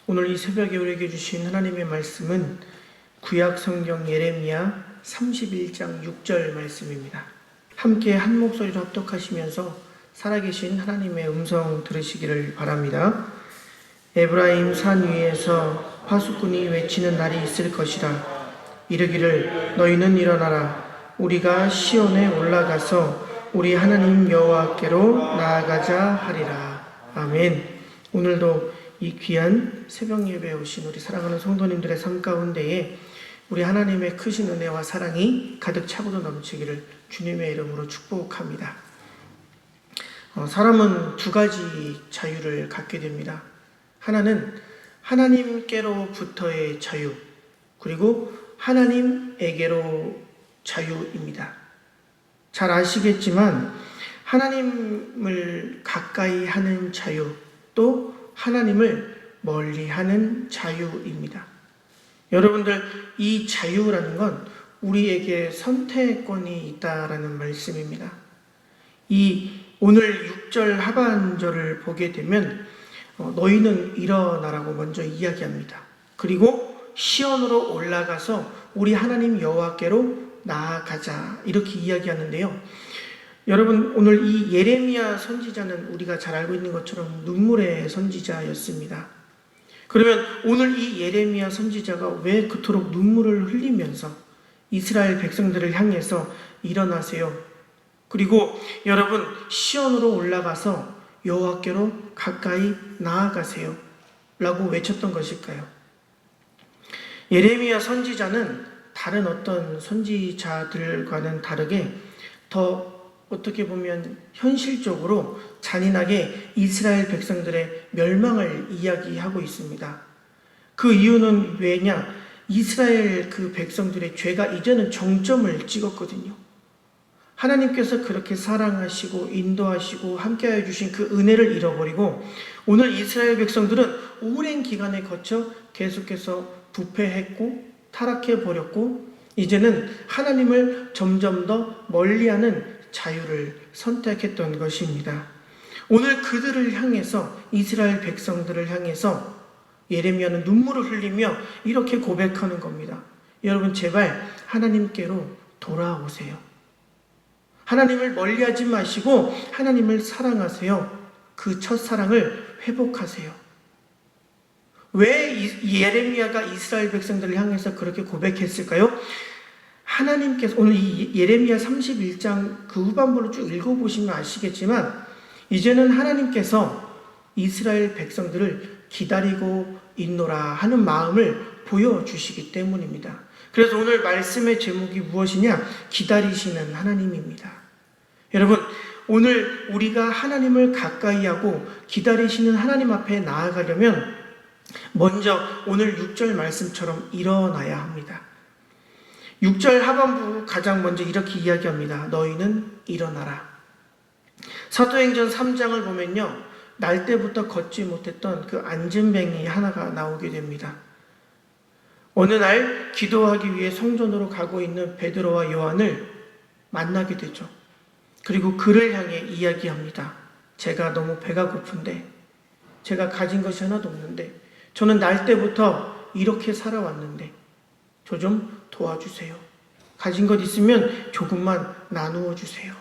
오늘 이 새벽에 우리에게 주신 하나님의 말씀은 구약 성경 예레미야 31장 6절 말씀입니다. 함께 한 목소리로 합독하시면서 살아계신 하나님의 음성 들으시기를 바랍니다. 에브라임 산 위에서 파수꾼이 외치는 날이 있을 것이라. 이르기를 너희는 일어나라. 우리가 시온에 올라가서 우리 하나님 여호와께로 나아가자 하리라. 아멘. 오늘도 이 귀한 새벽 예배에 오신 우리 사랑하는 성도님들의 삶 가운데에 우리 하나님의 크신 은혜와 사랑이 가득 차고도 넘치기를 주님의 이름으로 축복합니다. 사람은 두 가지 자유를 갖게 됩니다. 하나는 하나님께로부터의 자유, 그리고 하나님에게로 자유입니다. 잘 아시겠지만 하나님을 가까이 하는 자유, 또 하나님을 멀리하는 자유입니다. 여러분들, 이 자유라는 건 우리에게 선택권이 있다라는 말씀입니다. 이 오늘 6절 하반절을 보게 되면 너희는 일어나라고 먼저 이야기합니다. 그리고 시온으로 올라가서 우리 하나님 여호와께로 나아가자, 이렇게 이야기하는데요. 여러분, 오늘 이 예레미야 선지자는 우리가 잘 알고 있는 것처럼 눈물의 선지자였습니다. 그러면 오늘 이 예레미야 선지자가 왜 그토록 눈물을 흘리면서 이스라엘 백성들을 향해서 일어나세요, 그리고 여러분 시온으로 올라가서 여호와께로 가까이 나아가세요 라고 외쳤던 것일까요? 예레미야 선지자는 다른 어떤 선지자들과는 다르게 더 어떻게 보면 현실적으로 잔인하게 이스라엘 백성들의 멸망을 이야기하고 있습니다. 그 이유는 왜냐? 이스라엘 그 백성들의 죄가 이제는 정점을 찍었거든요. 하나님께서 그렇게 사랑하시고 인도하시고 함께하여 주신 그 은혜를 잃어버리고 오늘 이스라엘 백성들은 오랜 기간에 거쳐 계속해서 부패했고 타락해버렸고 이제는 하나님을 점점 더 멀리하는 자유를 선택했던 것입니다. 오늘 그들을 향해서, 이스라엘 백성들을 향해서 예레미야는 눈물을 흘리며 이렇게 고백하는 겁니다. 여러분, 제발 하나님께로 돌아오세요. 하나님을 멀리하지 마시고 하나님을 사랑하세요. 그 첫사랑을 회복하세요. 왜 예레미야가 이스라엘 백성들을 향해서 그렇게 고백했을까요? 하나님께서 오늘 이 예레미야 31장 그 후반부를 쭉 읽어보시면 아시겠지만 이제는 하나님께서 이스라엘 백성들을 기다리고 있노라 하는 마음을 보여주시기 때문입니다. 그래서 오늘 말씀의 제목이 무엇이냐? 기다리시는 하나님입니다. 여러분, 오늘 우리가 하나님을 가까이 하고 기다리시는 하나님 앞에 나아가려면 먼저 오늘 6절 말씀처럼 일어나야 합니다. 6절 하반부 가장 먼저 이렇게 이야기합니다. 너희는 일어나라. 사도행전 3장을 보면요, 날 때부터 걷지 못했던 그 앉은뱅이 하나가 나오게 됩니다. 어느 날 기도하기 위해 성전으로 가고 있는 베드로와 요한을 만나게 되죠. 그리고 그를 향해 이야기합니다. 제가 너무 배가 고픈데, 제가 가진 것이 하나도 없는데, 저는 날 때부터 이렇게 살아왔는데 저 좀 도와주세요. 가진 것 있으면 조금만 나누어 주세요.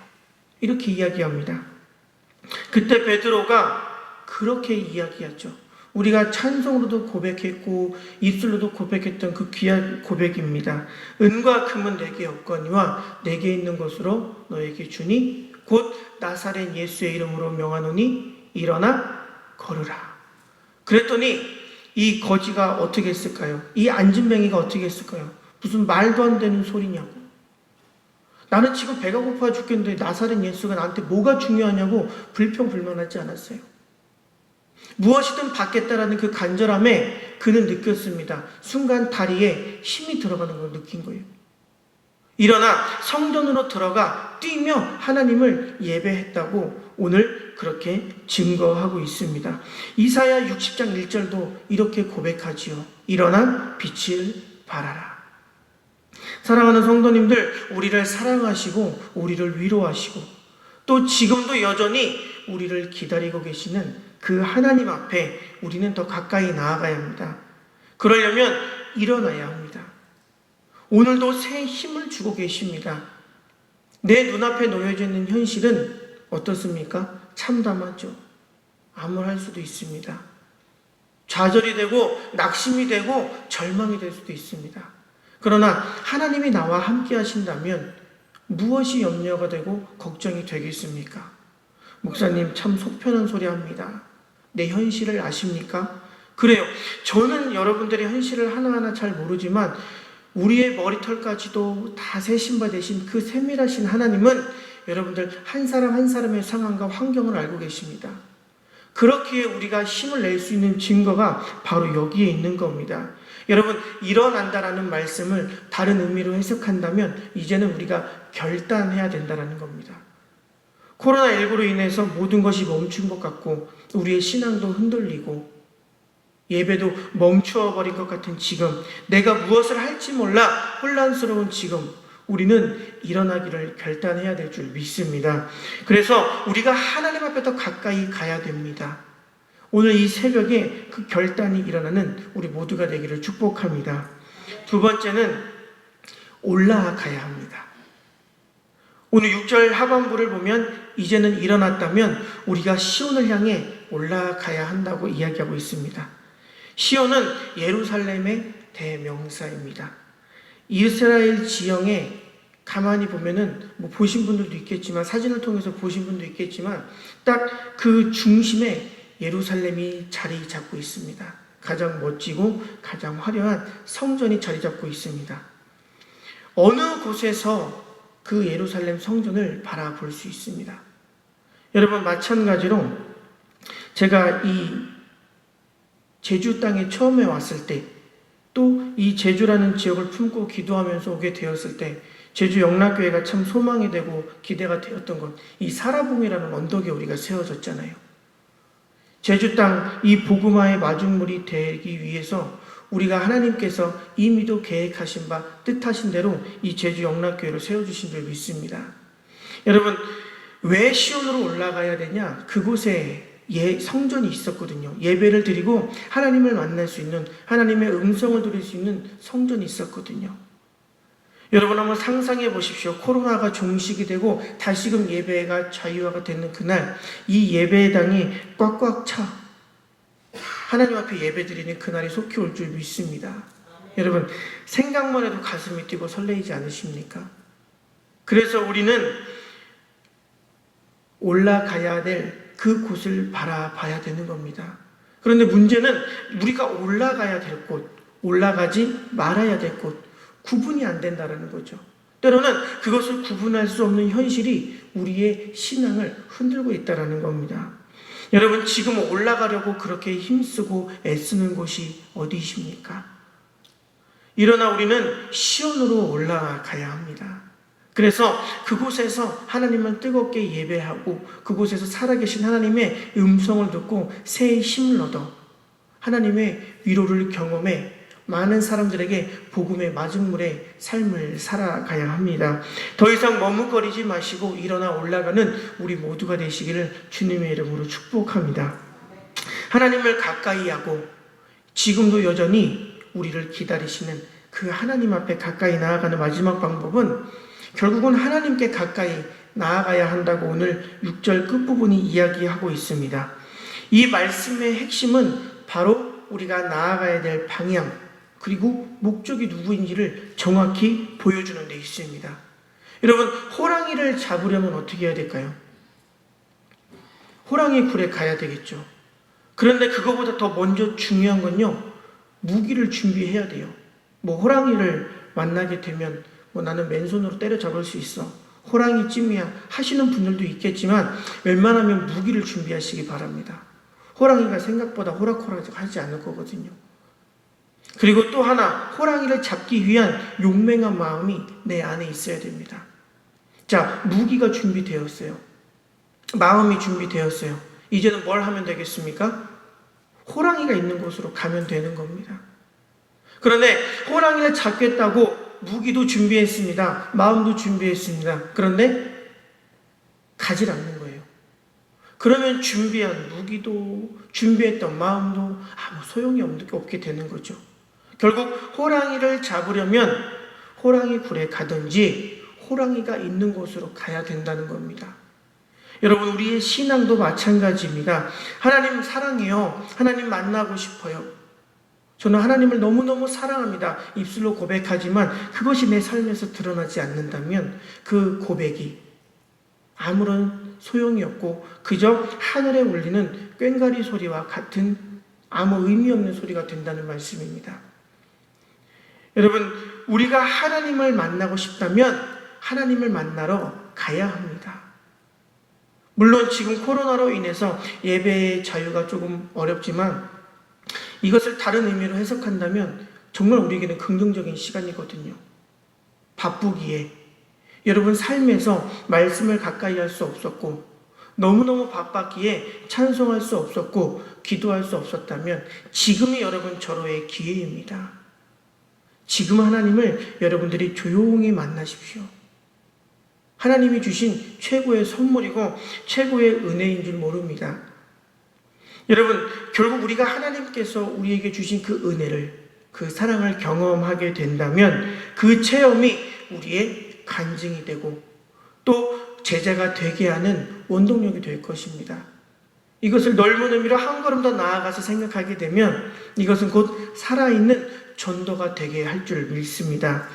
이렇게 이야기합니다. 그때 베드로가 그렇게 이야기하죠. 우리가 찬송으로도 고백했고 입술로도 고백했던 그 귀한 고백입니다. 은과 금은 내게 없거니와 내게 있는 것으로 너에게 주니 곧 나사렛 예수의 이름으로 명하노니 일어나 걸으라. 그랬더니 이 거지가 어떻게 했을까요? 이 앉은뱅이가 어떻게 했을까요? 무슨 말도 안 되는 소리냐고. 나는 지금 배가 고파 죽겠는데 나사렛 예수가 나한테 뭐가 중요하냐고 불평불만하지 않았어요. 무엇이든 받겠다라는 그 간절함에 그는 느꼈습니다. 순간 다리에 힘이 들어가는 걸 느낀 거예요. 일어나 성전으로 들어가 뛰며 하나님을 예배했다고 오늘 그렇게 증거하고 있습니다. 이사야 60장 1절도 이렇게 고백하지요. 일어나 빛을 발하라. 사랑하는 성도님들, 우리를 사랑하시고 우리를 위로하시고 또 지금도 여전히 우리를 기다리고 계시는 그 하나님 앞에 우리는 더 가까이 나아가야 합니다. 그러려면 일어나야 합니다. 오늘도 새 힘을 주고 계십니다. 내 눈앞에 놓여져 있는 현실은 어떻습니까? 참담하죠. 암울할 수도 있습니다. 좌절이 되고 낙심이 되고 절망이 될 수도 있습니다. 그러나 하나님이 나와 함께 하신다면 무엇이 염려가 되고 걱정이 되겠습니까? 목사님 참 속 편한 소리 합니다. 내 현실을 아십니까? 그래요. 저는 여러분들의 현실을 하나하나 잘 모르지만 우리의 머리털까지도 다 세신 바 되신 그 세밀하신 하나님은 여러분들 한 사람 한 사람의 상황과 환경을 알고 계십니다. 그렇기에 우리가 힘을 낼 수 있는 증거가 바로 여기에 있는 겁니다. 여러분, 일어난다라는 말씀을 다른 의미로 해석한다면 이제는 우리가 결단해야 된다는 겁니다. 코로나19로 인해서 모든 것이 멈춘 것 같고 우리의 신앙도 흔들리고 예배도 멈추어버린 것 같은 지금, 내가 무엇을 할지 몰라 혼란스러운 지금, 우리는 일어나기를 결단해야 될 줄 믿습니다. 그래서 우리가 하나님 앞에 더 가까이 가야 됩니다. 오늘 이 새벽에 그 결단이 일어나는 우리 모두가 되기를 축복합니다. 두 번째는 올라가야 합니다. 오늘 6절 하반부를 보면 이제는 일어났다면 우리가 시온을 향해 올라가야 한다고 이야기하고 있습니다. 시온은 예루살렘의 대명사입니다. 이스라엘 지형에 가만히 보면은 보신 분들도 있겠지만 사진을 통해서 보신 분도 있겠지만 딱 그 중심에 예루살렘이 자리 잡고 있습니다. 가장 멋지고 가장 화려한 성전이 자리 잡고 있습니다. 어느 곳에서 그 예루살렘 성전을 바라볼 수 있습니다. 여러분, 마찬가지로 제가 이 제주 땅에 처음에 왔을 때, 또 이 제주라는 지역을 품고 기도하면서 오게 되었을 때 제주 영락교회가 참 소망이 되고 기대가 되었던 것, 이 사라봉이라는 언덕에 우리가 세워졌잖아요. 제주 땅 이 복음화의 마중물이 되기 위해서 우리가 하나님께서 이미도 계획하신 바 뜻하신 대로 이 제주 영락교회를 세워주신 줄 믿습니다. 여러분, 왜 시온으로 올라가야 되냐? 그곳에 성전이 있었거든요. 예배를 드리고 하나님을 만날 수 있는, 하나님의 음성을 들을 수 있는 성전이 있었거든요. 여러분, 한번 상상해 보십시오. 코로나가 종식이 되고 다시금 예배가 자유화가 되는 그날, 이 예배당이 꽉꽉 차 하나님 앞에 예배 드리는 그날이 속히 올 줄 믿습니다. 여러분, 생각만 해도 가슴이 뛰고 설레이지 않으십니까? 그래서 우리는 올라가야 될 그 곳을 바라봐야 되는 겁니다. 그런데 문제는 우리가 올라가야 될 곳, 올라가지 말아야 될 곳, 구분이 안 된다는 거죠. 때로는 그것을 구분할 수 없는 현실이 우리의 신앙을 흔들고 있다는 겁니다. 여러분, 지금 올라가려고 그렇게 힘쓰고 애쓰는 곳이 어디십니까? 일어나 우리는 시온으로 올라가야 합니다. 그래서 그곳에서 하나님을 뜨겁게 예배하고 그곳에서 살아계신 하나님의 음성을 듣고 새 힘을 얻어 하나님의 위로를 경험해 많은 사람들에게 복음의 마중물의 삶을 살아가야 합니다. 더 이상 머뭇거리지 마시고 일어나 올라가는 우리 모두가 되시기를 주님의 이름으로 축복합니다. 하나님을 가까이 하고 지금도 여전히 우리를 기다리시는 그 하나님 앞에 가까이 나아가는 마지막 방법은 결국은 하나님께 가까이 나아가야 한다고 오늘 6절 끝부분이 이야기하고 있습니다. 이 말씀의 핵심은 바로 우리가 나아가야 될 방향, 그리고 목적이 누구인지를 정확히 보여주는 데 있습니다. 여러분, 호랑이를 잡으려면 어떻게 해야 될까요? 호랑이 굴에 가야 되겠죠. 그런데 그거보다 더 먼저 중요한 건요, 무기를 준비해야 돼요. 호랑이를 만나게 되면 나는 맨손으로 때려잡을 수 있어, 호랑이 찜이야 하시는 분들도 있겠지만 웬만하면 무기를 준비하시기 바랍니다. 호랑이가 생각보다 호락호락하지 않을 거거든요. 그리고 또 하나, 호랑이를 잡기 위한 용맹한 마음이 내 안에 있어야 됩니다. 자, 무기가 준비되었어요. 마음이 준비되었어요. 이제는 뭘 하면 되겠습니까? 호랑이가 있는 곳으로 가면 되는 겁니다. 그런데 호랑이를 잡겠다고 무기도 준비했습니다. 마음도 준비했습니다. 그런데 가질 않는 거예요. 그러면 준비한 무기도, 준비했던 마음도 아무 소용이 없게 되는 거죠. 결국 호랑이를 잡으려면 호랑이 굴에 가든지 호랑이가 있는 곳으로 가야 된다는 겁니다. 여러분, 우리의 신앙도 마찬가지입니다. 하나님 사랑해요. 하나님 만나고 싶어요. 저는 하나님을 너무너무 사랑합니다. 입술로 고백하지만 그것이 내 삶에서 드러나지 않는다면 그 고백이 아무런 소용이 없고 그저 하늘에 울리는 꽹과리 소리와 같은 아무 의미 없는 소리가 된다는 말씀입니다. 여러분, 우리가 하나님을 만나고 싶다면 하나님을 만나러 가야 합니다. 물론 지금 코로나로 인해서 예배의 자유가 조금 어렵지만 이것을 다른 의미로 해석한다면 정말 우리에게는 긍정적인 시간이거든요. 바쁘기에 여러분 삶에서 말씀을 가까이 할 수 없었고 너무너무 바빴기에 찬송할 수 없었고 기도할 수 없었다면 지금이 여러분 절호의 기회입니다. 지금 하나님을 여러분들이 조용히 만나십시오. 하나님이 주신 최고의 선물이고 최고의 은혜인 줄 모릅니다. 여러분, 결국 우리가 하나님께서 우리에게 주신 그 은혜를, 그 사랑을 경험하게 된다면 그 체험이 우리의 간증이 되고 또 제자가 되게 하는 원동력이 될 것입니다. 이것을 넓은 의미로 한 걸음 더 나아가서 생각하게 되면 이것은 곧 살아있는 전도가 되게 할 줄 믿습니다.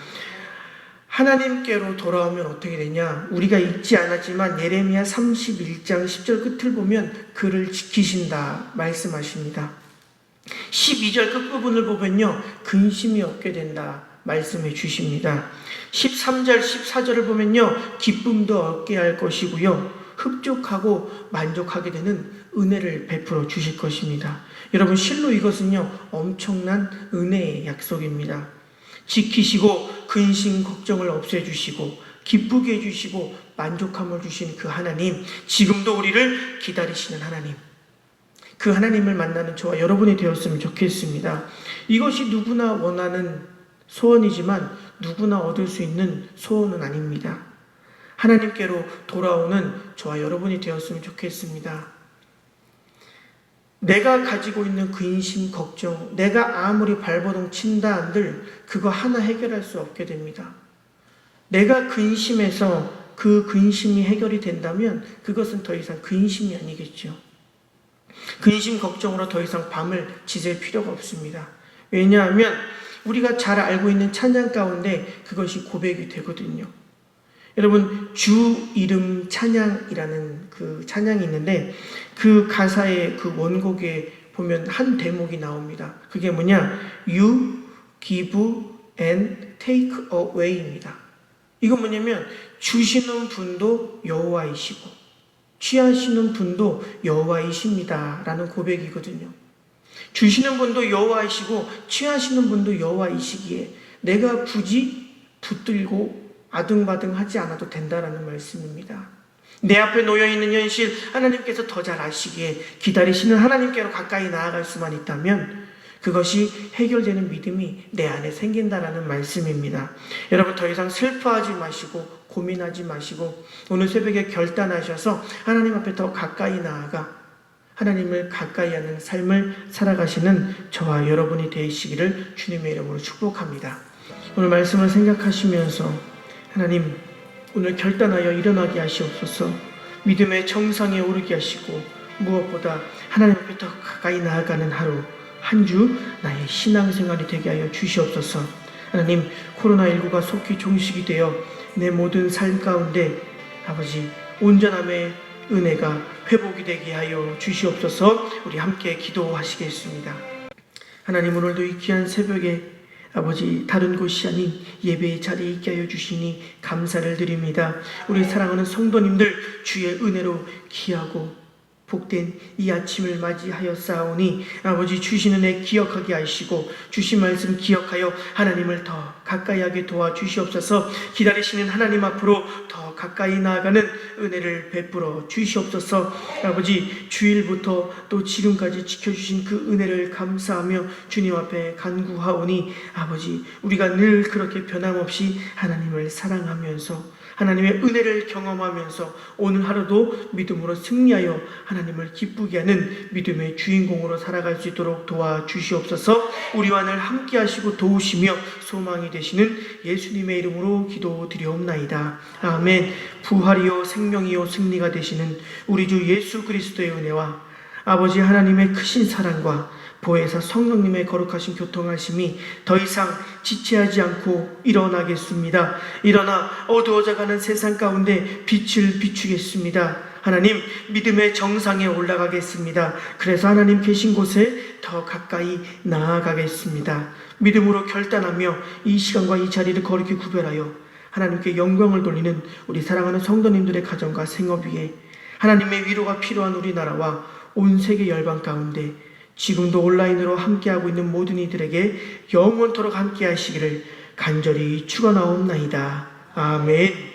하나님께로 돌아오면 어떻게 되냐? 우리가 읽지 않았지만 예레미야 31장 10절 끝을 보면 그를 지키신다 말씀하십니다. 12절 끝부분을 보면요, 근심이 없게 된다 말씀해 주십니다. 13절 14절을 보면요, 기쁨도 얻게 할 것이고요, 흡족하고 만족하게 되는 은혜를 베풀어 주실 것입니다. 여러분, 실로 이것은요 엄청난 은혜의 약속입니다. 지키시고 근심 걱정을 없애주시고 기쁘게 해주시고 만족함을 주신 그 하나님, 지금도 우리를 기다리시는 하나님, 그 하나님을 만나는 저와 여러분이 되었으면 좋겠습니다. 이것이 누구나 원하는 소원이지만 누구나 얻을 수 있는 소원은 아닙니다. 하나님께로 돌아오는 저와 여러분이 되었으면 좋겠습니다. 내가 가지고 있는 근심, 걱정, 내가 아무리 발버둥 친다 한들 그거 하나 해결할 수 없게 됩니다. 내가 근심해서 그 근심이 해결이 된다면 그것은 더 이상 근심이 아니겠죠. 근심, 걱정으로 더 이상 밤을 지샐 필요가 없습니다. 왜냐하면 우리가 잘 알고 있는 찬양 가운데 그것이 고백이 되거든요. 여러분, 주 이름 찬양이라는 그 찬양이 있는데 그 가사의 그 원곡에 보면 한 대목이 나옵니다. 그게 뭐냐? You give and take away입니다. 이건 뭐냐면 주시는 분도 여호와이시고 취하시는 분도 여호와이십니다 라는 고백이거든요. 주시는 분도 여호와이시고 취하시는 분도 여호와이시기에 내가 굳이 붙들고 아등바등하지 않아도 된다라는 말씀입니다. 내 앞에 놓여있는 현실 하나님께서 더 잘 아시기에 기다리시는 하나님께로 가까이 나아갈 수만 있다면 그것이 해결되는 믿음이 내 안에 생긴다라는 말씀입니다. 여러분, 더 이상 슬퍼하지 마시고 고민하지 마시고 오늘 새벽에 결단하셔서 하나님 앞에 더 가까이 나아가 하나님을 가까이 하는 삶을 살아가시는 저와 여러분이 되시기를 주님의 이름으로 축복합니다. 오늘 말씀을 생각하시면서 하나님, 오늘 결단하여 일어나게 하시옵소서. 믿음의 정상에 오르게 하시고 무엇보다 하나님 앞에 더 가까이 나아가는 하루 한 주 나의 신앙생활이 되게 하여 주시옵소서. 하나님, 코로나19가 속히 종식이 되어 내 모든 삶 가운데 아버지 온전함의 은혜가 회복이 되게 하여 주시옵소서. 우리 함께 기도하시겠습니다. 하나님, 오늘도 이 귀한 새벽에 아버지 다른 곳이 아닌 예배의 자리에 있게 하여 주시니 감사를 드립니다. 우리 사랑하는 성도님들 주의 은혜로 귀하고 복된 이 아침을 맞이하여 싸우니 아버지 주시는 애 기억하게 하시고 주신 말씀 기억하여 하나님을 더 가까이 하게 도와주시옵소서. 기다리시는 하나님 앞으로 더 가까이 나아가는 은혜를 베풀어 주시옵소서. 아버지, 주일부터 또 지금까지 지켜주신 그 은혜를 감사하며 주님 앞에 간구하오니 아버지, 우리가 늘 그렇게 변함없이 하나님을 사랑하면서 하나님의 은혜를 경험하면서 오늘 하루도 믿음으로 승리하여 하나님을 기쁘게 하는 믿음의 주인공으로 살아갈 수 있도록 도와주시옵소서. 우리와 늘 함께 하시고 도우시며 소망이 되시는 예수님의 이름으로 기도드리옵나이다. 아멘. 부활이요 생명이요 승리가 되시는 우리 주 예수 그리스도의 은혜와 아버지 하나님의 크신 사랑과 보혜사 성령님의 거룩하신 교통하심이 더 이상 지체하지 않고 일어나겠습니다. 일어나 어두워져가는 세상 가운데 빛을 비추겠습니다. 하나님 믿음의 정상에 올라가겠습니다. 그래서 하나님 계신 곳에 더 가까이 나아가겠습니다. 믿음으로 결단하며 이 시간과 이 자리를 거룩히 구별하여 하나님께 영광을 돌리는 우리 사랑하는 성도님들의 가정과 생업 위에 하나님의 위로가 필요한 우리나라와 온 세계 열방 가운데 지금도 온라인으로 함께하고 있는 모든 이들에게 영원토록 함께 하시기를 간절히 축원하옵나이다. 아멘.